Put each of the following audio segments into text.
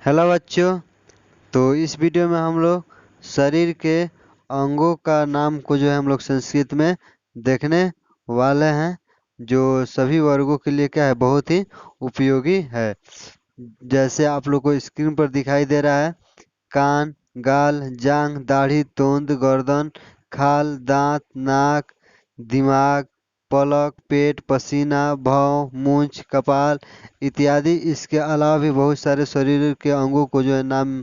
Hello बच्चों। तो इस वीडियो में हम लोग शरीर के अंगों का नाम को जो है हम लोग संस्कृत में देखने वाले हैं, जो सभी वर्गों के लिए क्या है, बहुत ही उपयोगी है। जैसे आप लोग को स्क्रीन पर दिखाई दे रहा है, कान, गाल, जांघ, दाढ़ी, तोंद, गर्दन, खाल, दांत, नाक, दिमाग, पलक, पेट, पसीना, भौं, मूंछ, कपाल इत्यादि। इसके अलावा भी बहुत सारे शरीर के अंगों को जो है नाम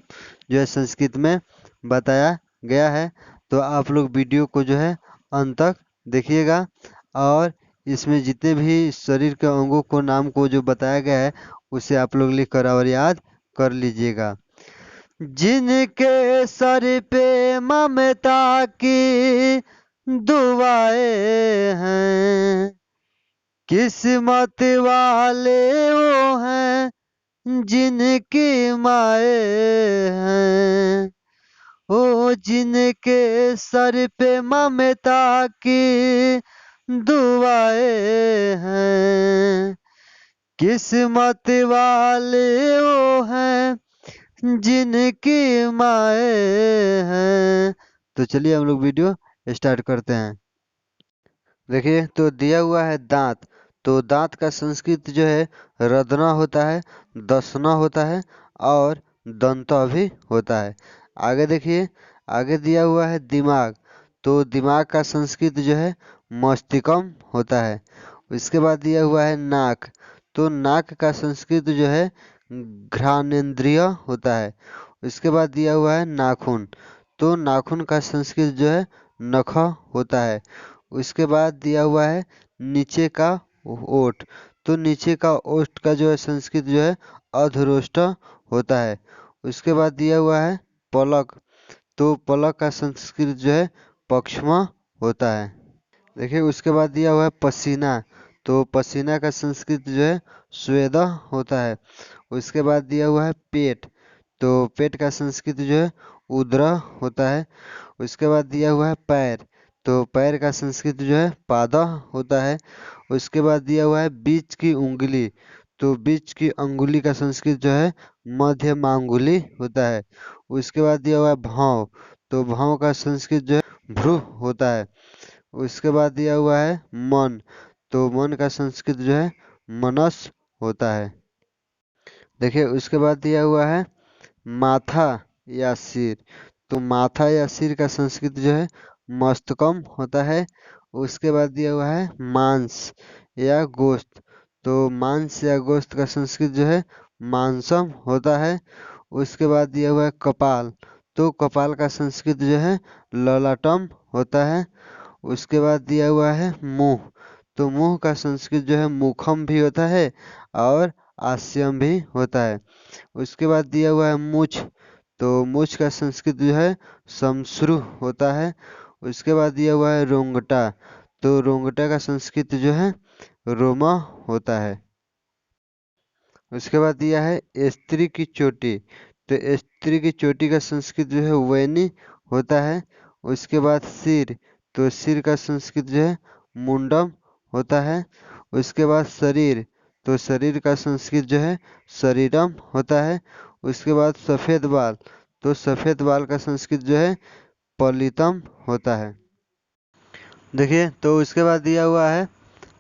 जो है संस्कृत में बताया गया है। तो आप लोग वीडियो को जो है अंत तक देखिएगा और इसमें जितने भी शरीर के अंगों को नाम को जो बताया गया है उसे आप लोग लिख कर और याद कर लीजिएगा। जिनके सर पे ममता की दुआएं हैं, किस्मत वाले वो हैं जिनकी माए हैं। ओ जिनके सर पे ममता की दुआएं हैं, किस्मत वाले वो हैं जिनकी माए हैं। तो चलिए हम लोग वीडियो स्टार्ट करते हैं। देखिए, तो दिया हुआ है दांत। तो दांत का संस्कृत जो है रदना होता है, दसना होता है और दंता भी होता है। आगे देखिए, आगे दिया हुआ है दिमाग। तो दिमाग का संस्कृत जो है मस्तिष्कम होता है। इसके बाद दिया हुआ है नाक। तो नाक का संस्कृत जो है घ्राणेंद्रिय होता है। इसके बाद दिया हुआ है नाखून। तो नाखून का संस्कृत जो है नख होता है। उसके बाद दिया हुआ है नीचे का ओठ। तो नीचे का ओठ का जो है संस्कृत जो है अधरोष्ट होता है। उसके बाद दिया हुआ है पलक। तो पलक का संस्कृत जो है पक्ष्मा होता है। देखिए, उसके बाद दिया हुआ है पसीना। तो पसीना का संस्कृत जो है स्वेद होता है। उसके बाद दिया हुआ है पेट। तो पेट का संस्कृत जो है उदर होता है। उसके बाद दिया हुआ है पैर। तो पैर का संस्कृत जो है पाद होता है। उसके बाद दिया हुआ है बीच की उंगली। तो बीच की अंगुली का संस्कृत जो है मध्यमांगुली होता है। उसके बाद दिया हुआ है भाव। तो भाव का संस्कृत जो है भ्रू होता है। उसके बाद दिया हुआ है मन। तो मन का संस्कृत जो है मनस होता है। देखिए, उसके बाद दिया हुआ है माथा या सिर। तो माथा या सिर का संस्कृत जो है मस्तकम होता है। उसके बाद दिया हुआ है मांस या गोश्त। तो मांस या गोश्त का संस्कृत जो है मांसम होता है। उसके बाद दिया हुआ है कपाल। तो कपाल का संस्कृत जो है ललाटम होता है। उसके बाद दिया हुआ है मुंह। तो मुंह का संस्कृत जो है मुखम भी होता है और आस्यम भी होता है। उसके बाद दिया हुआ है मूछ। तो मूछ का संस्कृत जो है समश्रु होता है। उसके बाद दिया हुआ है रोंगटा। तो रोंगटा का संस्कृत जो है रोमा होता है। उसके बाद दिया है स्त्री की चोटी। तो स्त्री की चोटी का संस्कृत जो है वैनी होता है। उसके बाद सिर। तो सिर का संस्कृत जो है मुंडम होता है। उसके बाद शरीर। तो शरीर का संस्कृत जो है शरीरम होता है। उसके बाद सफ़ेद बाल। तो सफ़ेद बाल का संस्कृत जो है पलितम होता है। देखिए, तो उसके बाद दिया हुआ है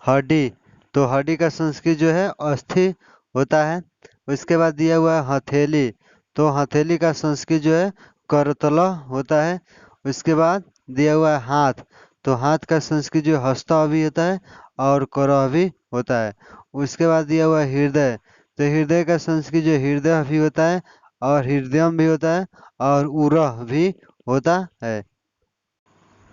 हड्डी। तो हड्डी का संस्कृत जो है अस्थि होता है। उसके बाद दिया हुआ है हथेली। तो हथेली का संस्कृत जो है करतला होता है। उसके बाद दिया हुआ है हाथ। तो हाथ का संस्कृत जो हस्ता भी होता है और करह भी होता है। उसके बाद दिया हुआ है हृदय। तो हृदय का संस्कृत जो हृदय भी होता है और हृदयम भी होता है और उरह भी होता है।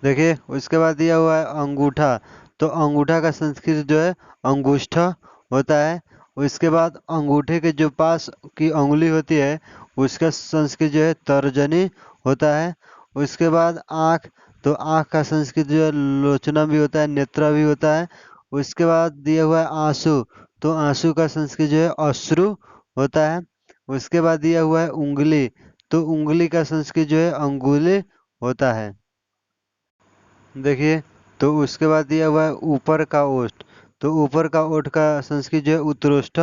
देखिए, उसके बाद दिया हुआ है अंगूठा। तो अंगूठा का संस्कृत जो है अंगुष्ठ होता है। उसके बाद अंगूठे के जो पास की उंगली होती है उसका संस्कृत जो है तर्जनी होता है। उसके बाद आँख। तो आँख का संस्कृत जो है लोचना भी होता है, नेत्र भी होता है। उसके बाद दिया हुआ है आंसू। तो आंसू का संस्कृत जो है अश्रु होता है। उसके बाद दिया हुआ है उंगली। तो उंगली का संस्कृत जो है अंगुली होता है। देखिए, तो उसके बाद दिया हुआ है ऊपर का ओठ। तो ऊपर का ओठ का संस्कृत जो है उत्तरोष्ठ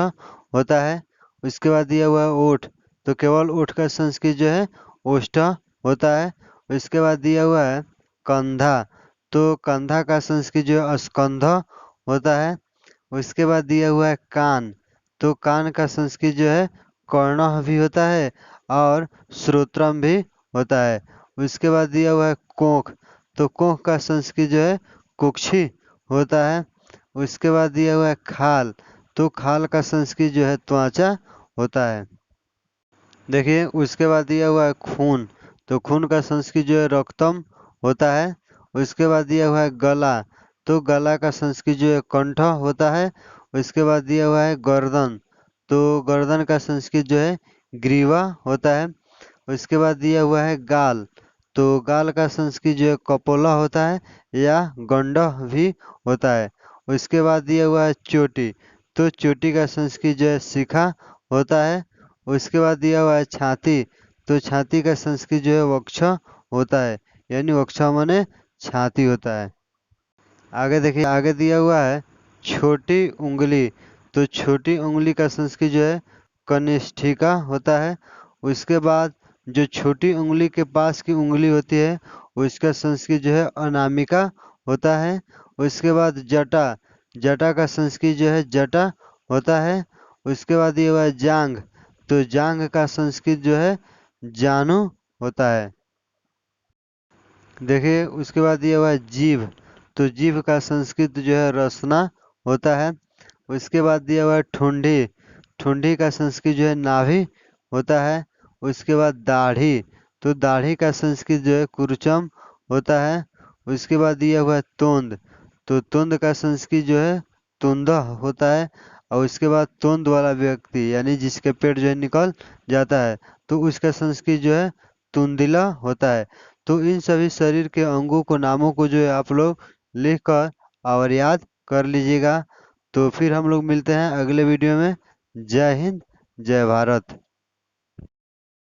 होता है। उसके बाद दिया हुआ है ओठ। तो केवल ओठ का संस्कृत जो है ओष्ठ होता है। इसके बाद दिया हुआ है कंधा, तो कंधा का संस्कृत जो है स्कंध होता है। उसके बाद दिया हुआ है कान, तो कान का संस्कृत जो है कर्ण भी होता है और श्रोत्रम भी होता है। उसके बाद दिया हुआ है कोख, तो कोख का संस्कृत जो है कुक्षी होता है। उसके बाद दिया हुआ है खाल, तो खाल का संस्कृत जो है त्वचा होता है। देखिए उसके बाद दिया हुआ है खून, तो खून का संस्कृत जो है रक्तम होता है। उसके बाद दिया हुआ है गला, तो गला का संस्कृत जो है कंठ होता है। उसके बाद दिया हुआ है गर्दन, तो गर्दन का संस्कृत जो है ग्रीवा होता है। उसके बाद दिया हुआ है गाल, तो गाल का संस्कृत जो है कपोला होता है या गंड भी होता है। उसके बाद दिया हुआ है चोटी, तो चोटी का संस्कृत जो है शिखा होता है। उसके बाद दिया हुआ है छाती, तो छाती का संस्कृत जो है वक्ष होता है, यानी वक्ष माने छाती होता है। आगे देखिए, आगे दिया हुआ है छोटी उंगली, तो छोटी उंगली का संस्कृत जो है कनिष्ठिका होता है। उसके बाद जो छोटी उंगली के पास की उंगली होती है उसका संस्कृत जो है अनामिका होता है। उसके बाद जटा, जटा का संस्कृत जो है जटा होता है। उसके बाद ये हुआ है जांघ, तो जांघ का संस्कृत जो है जानू होता है। देखिए उसके बाद दिया हुआ है जीभ, तो जीभ का संस्कृत जो है रसना होता है। उसके बाद दिया हुआ है ठुंडी, ठुंडी का संस्कृत जो है नाभि होता है। उसके बाद दाढ़ी, तो दाढ़ी का संस्कृत जो है कुरचम होता है। उसके बाद दिया हुआ है तोंद, तो तोंद का संस्कृत जो है तुंद होता है। और उसके बाद तोंद वाला व्यक्ति यानी जिसके पेट जो है निकल जाता है तो उसका संस्कृत जो है तुंदिला होता है। तो इन सभी शरीर के अंगों को, नामों को जो है आप लोग लिख कर और याद कर लीजिएगा। तो फिर हम लोग मिलते हैं अगले वीडियो में। जय हिंद, जय भारत।